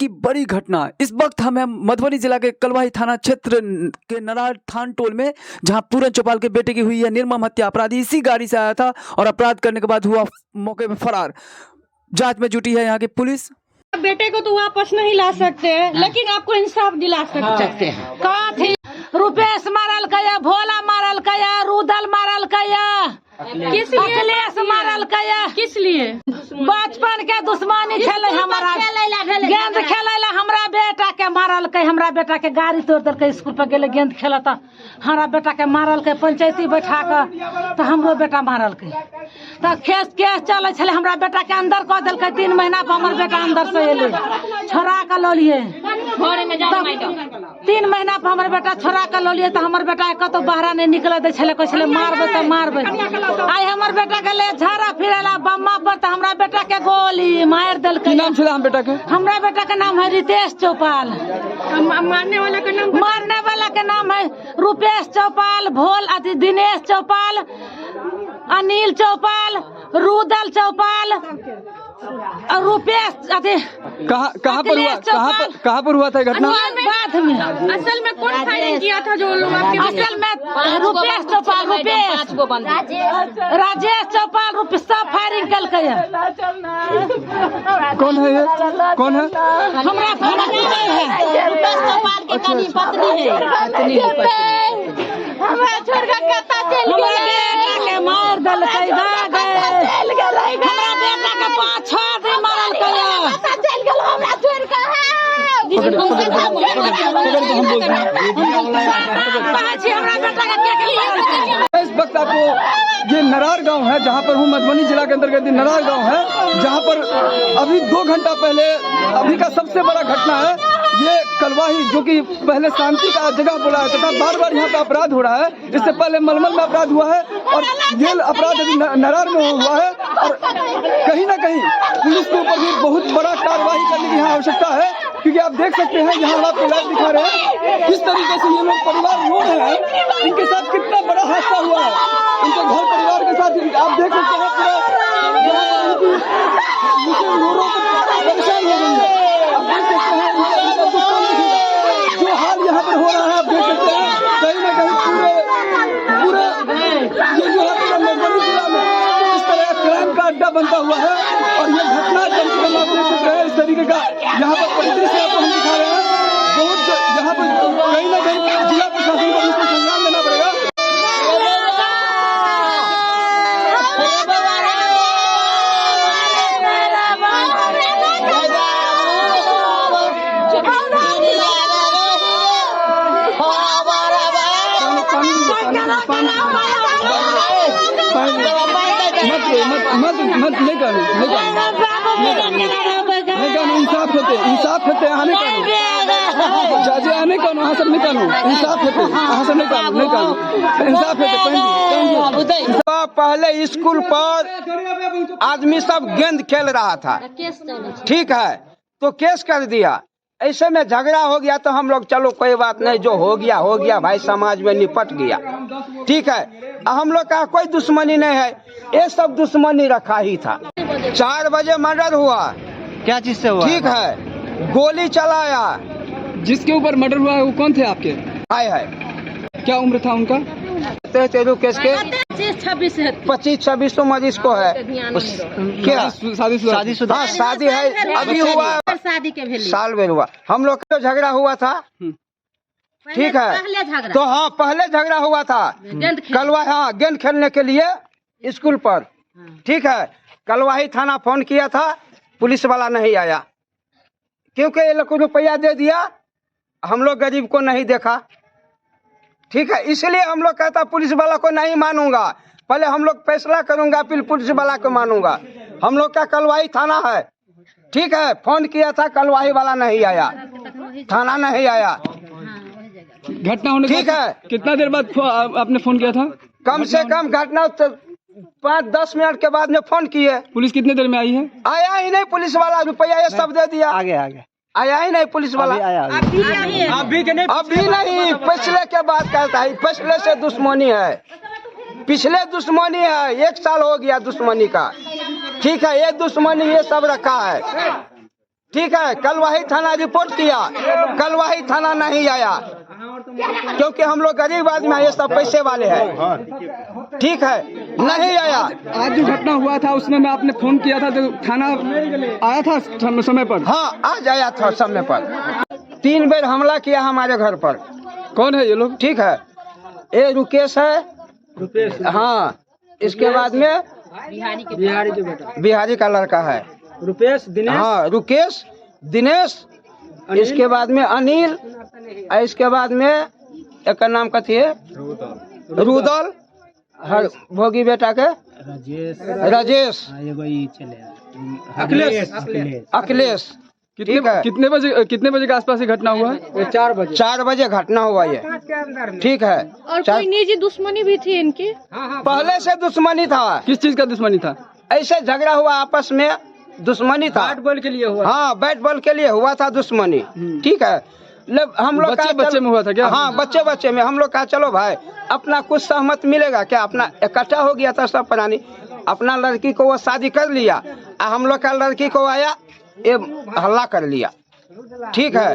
की बड़ी घटना। इस वक्त हम हैं मधुबनी जिला के कलवाही थाना क्षेत्र के नरार थान टोल में, जहां पूरन चौपाल के बेटे की हुई है निर्मम हत्या। अपराधी इसी गाड़ी से आया था और अपराध करने के बाद हुआ मौके पर फरार। जांच में जुटी है यहाँ की पुलिस। बेटे को तो वापस नहीं ला सकते हैं, लेकिन आपको इंसाफ दिला सकते हैं। कहाँ थी? रुपेश मारल कया, भोला मारल कया, रुदल मारल कया, अखिलेश मारल कया। किस लिए? बचपन के दुश्मनी खेले हमारा, गेंद खेले ला हमरा बेटा के मारल के। हमरा बेटा के गाड़ी तोड़ दल के, स्कूल पर गेले गेंद खेला था, हमारा बेटा के मारल के। पंचायती बैठा कर तो हमरो बेटा मारल के। तो केस चले छले, हमरा बेटा के अंदर कह दल के। 3 महीना पर हमर बेटा अंदर से एले, छोड़ा के लो लिए। 3 महीना पर हमर बेटा छोड़ा के लो लिए। तो हमर बेटा के तो बाहर नहीं निकल दे छले, कह छले मारबे तो मारबे। आई हमर बेटा के ले झाड़ा फिरेला बम्मा पर, तो हमरा बेटा के गोली मार दल के। नाम छला हम बेटा के? हमरा बेटा के नाम है रितेश चौपाल। मारने वाला के नाम है रुपेश चौपाल, दिनेश चौपाल, अनिल चौपाल, रुदल चौपाल और रुपेश। कहाँ पर हुआ था घटना? बाद में। असल में कौन फायरिंग किया था जो लोग आपके? असल में रुपेश चौपाल, राजेश चौपाल, रुपेश सब फायरिंग कल के। कौन है ये? कौन है? हमरा पत्नी है, रुपेश चौपाल के कनी पत्नी है। हमरा छोड़ के कता चल गए, बेटा के मार दल के भाग गए। हमरा बेटा के 5-6 दिन मारल कया, कता चल गेल हमरा छोड़ के। इस वक्त आपको ये नरार गांव है, जहां पर हूँ मधुबनी जिला के अंतर्गत नरार गांव है, जहां पर अभी 2 घंटा पहले अभी का सबसे बड़ा घटना है। ये कलवाही, जो कि पहले शांति का जगह बोला है, तथा बार बार यहाँ पे अपराध हो रहा है। इससे पहले मलमल में अपराध हुआ है और ये अपराध अभी नरार में हुआ है। और कहीं ना कहीं पुलिस के ऊपर भी बहुत बड़ा कार्रवाई करने की यहाँ आवश्यकता है, क्योंकि आप देख सकते हैं यहाँ हम आपको लाइव दिखा रहे हैं किस तरीके से ये लोग परिवार रो रहे हैं। इनके साथ कितना बड़ा हादसा हुआ है, इनके घर परिवार के साथ आप देख सकते हैं पूरा परेशान हो गई है। आप देख सकते हैं जो हाल यहाँ पर हो रहा है। आप देख सकते हैं कहीं ना कहीं पूरे ये जो है मधुबनी जिला में इस तरह क्राइम का अड्डा बनता हुआ है। और ये घटना कम से कम आप देख सकते हैं इस तरीके का यहाँ पर परिदृश्य आपको हम दिखा रहे हैं। बहुत यहाँ पर कहीं ना कहीं जिला प्रशासन को इसको संज्ञान लेना पड़ेगा। मत नहीं करो, इंसाफ होते आने का आने का वहाँ सब निकालो, इंसाफ होते वहाँ सब निकालो, इंसाफ होते। पहले स्कूल पर आदमी सब गेंद खेल रहा था, ठीक है, तो केस कर दिया। ऐसे में झगड़ा हो गया तो हम लोग चलो कोई बात नहीं, जो हो गया भाई, समाज में निपट गया, ठीक है। हम लोग का कोई दुश्मनी नहीं है, ये सब दुश्मनी रखा ही था। 4 बजे मर्डर हुआ। क्या चीज से हुआ? ठीक है, गोली चलाया। जिसके ऊपर मर्डर हुआ है वो कौन थे आपके? है क्या उम्र था उनका? तेरू केस के 25-26 उम्र इसको है। क्या शादीशुदा? हाँ, शादी है, अभी हुआ, शादी के साल में हुआ। हम लोग का झगड़ा हुआ था, ठीक है, तो हाँ पहले झगड़ा हुआ था कलवाही, हाँ गेंद खेलने के लिए स्कूल पर, ठीक है। कलवाही थाना फोन किया था, पुलिस वाला नहीं आया, क्योंकि ये लोग को रुपया दे दिया, हम लोग गरीब को नहीं देखा, ठीक है। इसलिए हम लोग कहता पुलिस वाला को नहीं मानूंगा, पहले हम लोग फैसला करूंगा फिर पुलिस वाला को मानूंगा। हम लोग का कलवाही थाना है, ठीक है। फोन किया था, कलवाही वाला नहीं आया, थाना नहीं आया। घटना होने ठीक है, कितना देर बाद आपने फोन किया था? कम से कम घटना 5-10 मिनट के बाद में फोन किए। पुलिस कितने देर में आई है? आया ही नहीं पुलिस वाला, रुपया ये सब दे दिया, आगे आया ही नहीं पुलिस वाला। अभी नहीं, पिछले के बाद कहता है, पिछले से दुश्मनी है, पिछले दुश्मनी है, 1 साल हो गया दुश्मनी का, ठीक है। ये दुश्मनी ये सब रखा है, ठीक है, कलवाही थाना रिपोर्ट किया, कलवाही थाना नहीं आया, क्योंकि हम लोग गरीब आदमी है, ये सब पैसे वाले हैं। ठीक है, नहीं आया। आज जो घटना हुआ था उसमें मैं आपने फोन किया था तो थाना आया था समय पर? हाँ, आज आया था समय पर। 3 बार हमला किया हमारे घर पर। कौन है ये लोग? ठीक है, ये रुकेश है, हाँ, इसके बाद में बिहारी का लड़का है रुपेश, दिनेश, हाँ, रुकेश, दिनेश, इसके बाद में अनिल, इसके बाद में एक का नाम कथी है, रुदल, हर भोगी बेटा के राजेश, अखिलेश। ठीक है, कितने बजे के आसपास ये घटना हुआ है? 4 बजे घटना हुआ ये। ठीक है, और कोई निजी दुश्मनी भी थी इनकी? पहले से दुश्मनी था। किस चीज का दुश्मनी था? ऐसे झगड़ा हुआ, आपस में दुश्मनी था, बैट बॉल के लिए हुआ। हाँ, बैट बॉल के लिए हुआ था दुश्मनी। ठीक है, हम लोग बच्चे में हुआ था क्या? हाँ, बच्चे में हम लोग कहा चलो भाई अपना कुछ सहमत मिलेगा क्या, अपना इकट्ठा हो गया था सब प्राणी, अपना लड़की को वो शादी कर लिया, हम लोग का लड़की को आया ये हल्ला कर लिया। ठीक है,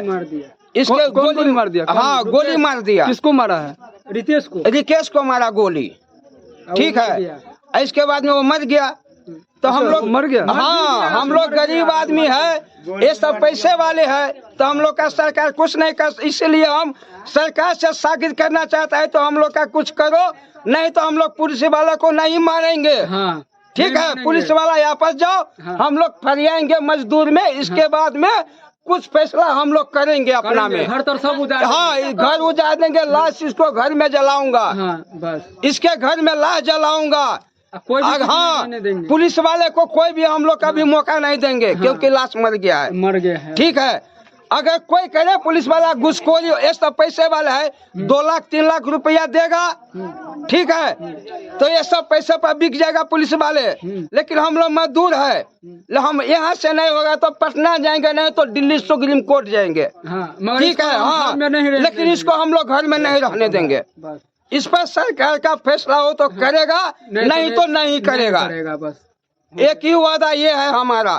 इसके गोली मार दिया? हाँ, गोली मार दिया। किसको मारा है? रिकेश को मारा गोली। ठीक है, इसके बाद में वो मर गया। तो हम लोग मर गया? हाँ, हम लोग गरीब आदमी है, ये सब पैसे वाले हैं, तो हम लोग का सरकार कुछ नहीं कर, इसलिए हम सरकार से साकित करना चाहता है तो हम लोग का कुछ करो, नहीं तो हम लोग पुलिस वाला को नहीं मारेंगे। हाँ, ठीक है, पुलिस वाला वापस जाओ। हाँ। हम लोग फरियाएंगे मजदूर में, इसके बाद में कुछ फैसला हम लोग करेंगे अपना में। घर तो सब उजाड़, हाँ, घर उजाड़ देंगे, लाश इसको घर में जलाऊंगा। हाँ, बस इसके घर में लाश जलाऊंगा। हाँ, पुलिस वाले को कोई भी हम लोग कभी मौका नहीं देंगे। हाँ, क्योंकि लाश मर गया है। ठीक है, अगर कोई करे पुलिस वाला घुसखोरी, ये सब पैसे वाला है, 2 लाख 3 लाख रुपया देगा। ठीक है, तो ये सब पैसे पर बिक जाएगा पुलिस वाले। लेकिन हम लोग मजदूर है, हम यहाँ से नहीं होगा तो पटना जाएंगे, नहीं तो दिल्ली सुप्रीम कोर्ट जाएंगे। ठीक है, हाँ, लेकिन इसको हम लोग घर में नहीं रहने देंगे। इस पर सरकार का फैसला हो तो करेगा, नहीं तो नहीं करेगा। बस एक ही वादा ये है हमारा।